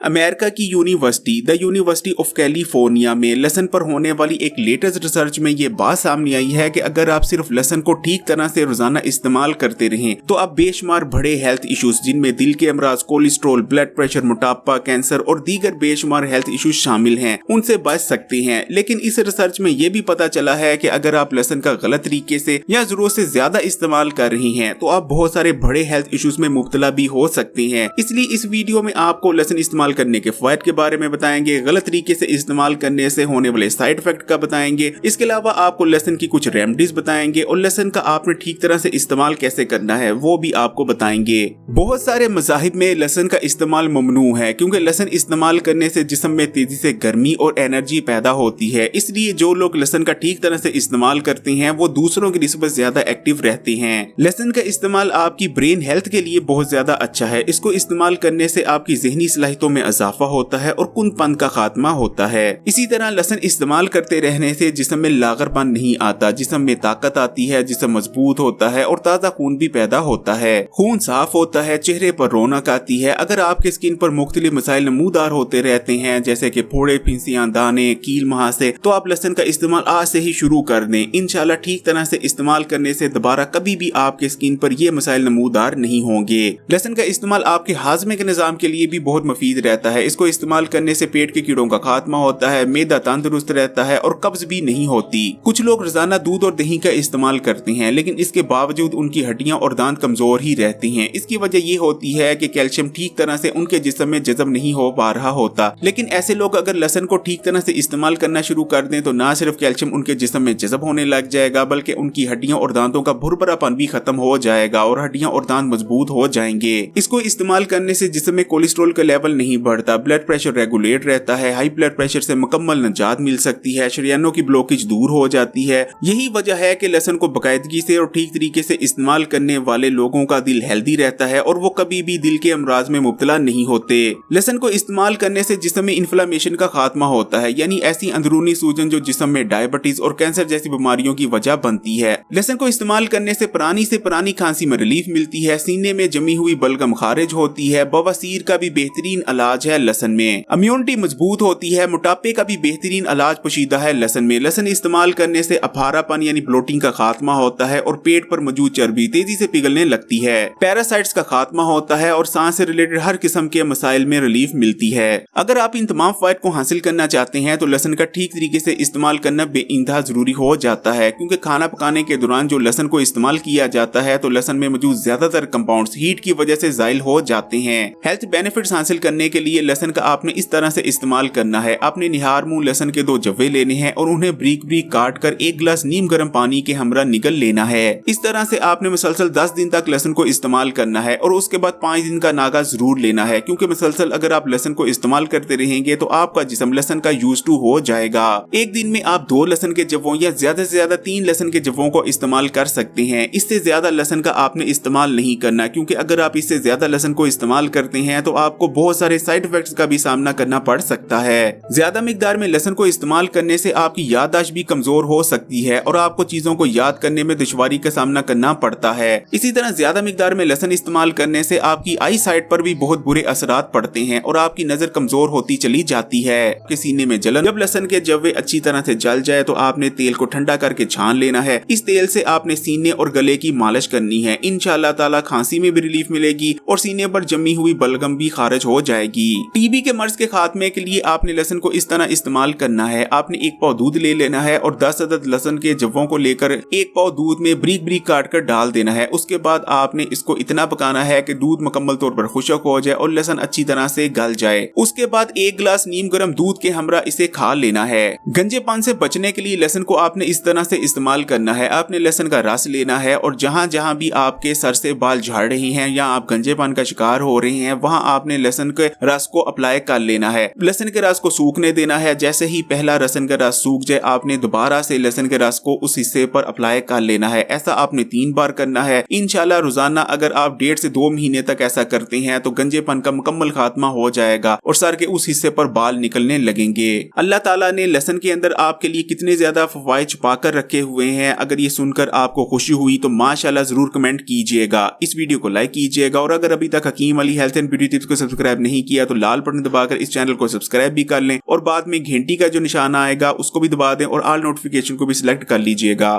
America की university the university of California में लहसुन पर होने वाली एक लेटेस्ट रिसर्च में ये बात सामने आई है कि अगर आप सिर्फ लहसुन को ठीक तरह से रोजाना इस्तेमाल करते रहें तो आप बेशुमार बड़े हेल्थ इश्यूज जिनमें दिल के अमराज, कोलेस्ट्रॉल, ब्लड प्रेशर, मोटापा, कैंसर और दीगर बेशुमार हेल्थ इश्यूज शामिल हैं, उनसे बच सकते हैं। लेकिन इस रिसर्च में ये भी पता चला है कि अगर आप लहसुन का गलत तरीके से या जरूरत से ज्यादा इस्तेमाल कर रही हैं तो आप बहुत सारे बड़े हेल्थ इश्यूज में मुब्तला भी हो सकते हैं। इसलिए इस वीडियो में आपको लहसुन इस्तेमाल करने के फायदे के बारे में बताएंगे, गलत तरीके से इस्तेमाल करने से होने वाले साइड इफेक्ट का बताएंगे। इसके अलावा आपको लहसुन की कुछ रेमेडीज बताएंगे और लहसुन का आपने ठीक तरह से इस्तेमाल कैसे करना है वो भी आपको बताएंगे। बहुत सारे मज़ाहिब में लहसुन का इस्तेमाल ममनू है क्योंकि लहसुन इस्तेमाल करने से जिस्म में तेजी से गर्मी और एनर्जी पैदा होती है। इसलिए जो लोग लहसुन का ठीक तरह से इस्तेमाल करते हैं वो दूसरों की निस्बत ज्यादा एक्टिव रहते हैं। लहसुन का इस्तेमाल आपकी ब्रेन हेल्थ के लिए बहुत ज्यादा अच्छा है। इसको इस्तेमाल करने से आपकी ज़हनी सलाहियतों में इजाफा होता है और कुंदपन का खात्मा होता है। इसी तरह लहसुन इस्तेमाल करते रहने से जिस्म में लागरपन नहीं आता, जिस्म में ताकत आती है, जिस्म मजबूत होता है और ताज़ा खून भी पैदा होता है। खून साफ होता है, चेहरे पर रौनक आती है। अगर आपके स्किन पर मुख्तलिफ मसाइल नमूदार होते रहते हैं जैसे कि फोड़े, फिंसियां, दाने, कील मुहासे, तो आप लहसुन का इस्तेमाल आज से ही शुरू कर दें। इंशाल्लाह ठीक तरह से इस्तेमाल करने से दोबारा कभी भी आपके स्किन पर ये मसाइल नमूदार नहीं होंगे। लहसुन का इस्तेमाल आपके हाजमे के निजाम के लिए भी बहुत मुफीद रहता है। इसको इस्तेमाल करने से पेट के कीड़ों का खात्मा होता है, मैदा तंदुरुस्त रहता है और कब्ज भी नहीं होती। कुछ लोग रोजाना दूध और दही का इस्तेमाल करते हैं लेकिन इसके बावजूद उनकी हड्डियां और दांत कमजोर ही रहती हैं। इसकी वजह ये होती है कि कैल्शियम ठीक तरह से उनके जिस्म में जज़ब नहीं हो पा रहा होता। लेकिन ऐसे लोग अगर लहसुन को ठीक तरह से इस्तेमाल करना शुरू कर दें तो न सिर्फ कैल्शियम उनके जिस्म में जज़ब होने लग जाएगा बल्कि उनकी हड्डियां और दांतों का भुरभुरापन भी खत्म हो जाएगा और हड्डियां और दांत मजबूत हो जाएंगे। इसको इस्तेमाल करने से जिस्म में कोलेस्ट्रॉल का लेवल नहीं बढ़ता, ब्लड प्रेशर रेगुलेट रहता है, हाई ब्लड प्रेशर से मुकम्मल निजात मिल सकती है, शरीयानों की ब्लॉकेज दूर हो जाती है। यही वजह है कि लहसुन को बाकायदगी से और ठीक तरीके से इस्तेमाल करने वाले लोगों का दिल हेल्दी रहता है और वो कभी भी दिल के अमराज में मुब्तला नहीं होते। लहसुन को इस्तेमाल करने से जिस्म में इन्फ्लेमेशन का खात्मा होता है, यानी ऐसी अंदरूनी सूजन जो जिस्म में डायबिटीज और कैंसर जैसी बीमारियों की वजह बनती है। लहसुन को इस्तेमाल करने से पुरानी खांसी में रिलीफ मिलती है, सीने में जमी हुई बलगम खारिज होती है, बवासीर का भी बेहतरीन इलाज है लहसुन में, इम्यूनिटी मजबूत होती है, मोटापे का भी बेहतरीन इलाज पोशीदा है लहसुन में। लहसुन इस्तेमाल करने से अफारापन यानी ब्लोटिंग का खात्मा होता है और पेट पर मौजूद चर्बी तेजी से पिघलने लगती है, पैरासाइट्स का खात्मा होता है और सांस से रिलेटेड हर किस्म के मसाइल में रिलीफ मिलती है। अगर आप इन तमाम फायदे को हासिल करना चाहते हैं तो लहसुन का ठीक तरीके से इस्तेमाल करना बेइंतहा जरूरी हो जाता है क्योंकि खाना पकाने के दौरान जो लहसुन को इस्तेमाल किया जाता है तो लहसुन में मौजूद ज्यादातर कंपाउंड्स हीट की वजह से जाइल हो जाते हैं। हेल्थ बेनिफिट्स हासिल करने के लिए लहसुन का आपने इस तरह से इस्तेमाल करना है। आपने निहार मुंह लहसुन के 2 जव्वे लेने हैं और उन्हें ब्रीक ब्रीक काट कर 1 गिलास नीम गर्म पानी के हमरा निगल लेना है। इस तरह से आपने मुसलसल 10 दिन तक लहसुन को इस्तेमाल करना है और उसके बाद 5 दिन का नागा जरूर लेना है क्योंकि मुसलसल अगर आप लहसुन को इस्तेमाल करते रहेंगे तो आपका जिस्म लहसुन का यूज टू हो जाएगा। एक दिन में आप 2 लहसुन के जव्वों या ज्यादा से ज्यादा 3 लहसुन के जव्वों को इस्तेमाल कर सकते हैं। इससे ज्यादा लहसुन का आपने इस्तेमाल नहीं करना क्योंकि अगर आप इससे ज्यादा लहसुन को इस्तेमाल करते हैं तो आपको बहुत सारे साइड इफेक्ट्स का भी सामना करना पड़ सकता है। ज्यादा मिकदार में लहसुन को इस्तेमाल करने से आपकी याददाश्त भी कमजोर हो सकती है और आपको चीजों को याद करने में दुश्वारी का सामना करना पड़ता है। इसी तरह ज्यादा मिकदार में लहसुन इस्तेमाल करने से आपकी आई साइट पर भी बहुत बुरे असरात पड़ते हैं और आपकी नजर कमजोर होती चली जाती है। सीने में जलन, जब लहसुन के जव्वे अच्छी तरह से जल जाए तो आपने तेल को ठंडा करके छान लेना है। इस तेल से आपने सीने और गले की मालिश करनी है। इंशाअल्लाह ताला खांसी में भी रिलीफ मिलेगी और सीने पर जमी हुई बलगम भी खारिज हो जाएगी। टीबी के मर्ज के खात्मे के लिए आपने लहसुन को इस तरह इस्तेमाल करना है। आपने 1 पाव दूध ले लेना है और 10 अदद लहसुन के जव्वों को लेकर 1 पाव दूध में ब्रीक ब्रीक काट कर डाल देना है। उसके बाद आपने इसको इतना पकाना है कि दूध मुकम्मल तौर पर खुश्क हो जाए और लहसुन अच्छी तरह से गल जाए। उसके बाद 1 गिलास नीम गर्म दूध के हमरा इसे खा लेना है। गंजेपन से बचने के लिए लहसुन को आपने इस तरह से इस्तेमाल करना है। आपने लहसुन का रस लेना है और जहाँ जहाँ भी आपके सर से बाल झाड़ रहे हैं या आप गंजेपन का शिकार हो रहे हैं वहाँ आपने लहसुन के रस को अप्लाई कर लेना है। लहसुन के रस को सूखने देना है। जैसे ही पहला लहसुन का रस सूख जाए आपने दोबारा से लहसुन के रस को उस हिस्से पर अप्लाई कर लेना है। ऐसा आपने 3 बार करना है। इंशाल्लाह रोजाना अगर आप 1.5 से 2 महीने तक ऐसा करते हैं तो गंजेपन का मुकम्मल खात्मा हो जाएगा और सर के उस हिस्से पर बाल निकलने लगेंगे। अल्लाह ताला ने लहसुन के अंदर आपके लिए कितने ज्यादा फवाइद छुपा कर रखे हुए हैं। अगर ये सुनकर आपको खुशी हुई तो माशाल्लाह जरूर कमेंट कीजिएगा, इस वीडियो को लाइक कीजिएगा और अगर अभी तक Hakim Ali health and beauty tips को सब्सक्राइब नहीं किया तो लाल बटन दबाकर इस चैनल को सब्सक्राइब भी कर लें और बाद में घंटी का जो निशान आएगा उसको भी दबा दें और ऑल नोटिफिकेशन को भी सिलेक्ट कर लीजिएगा।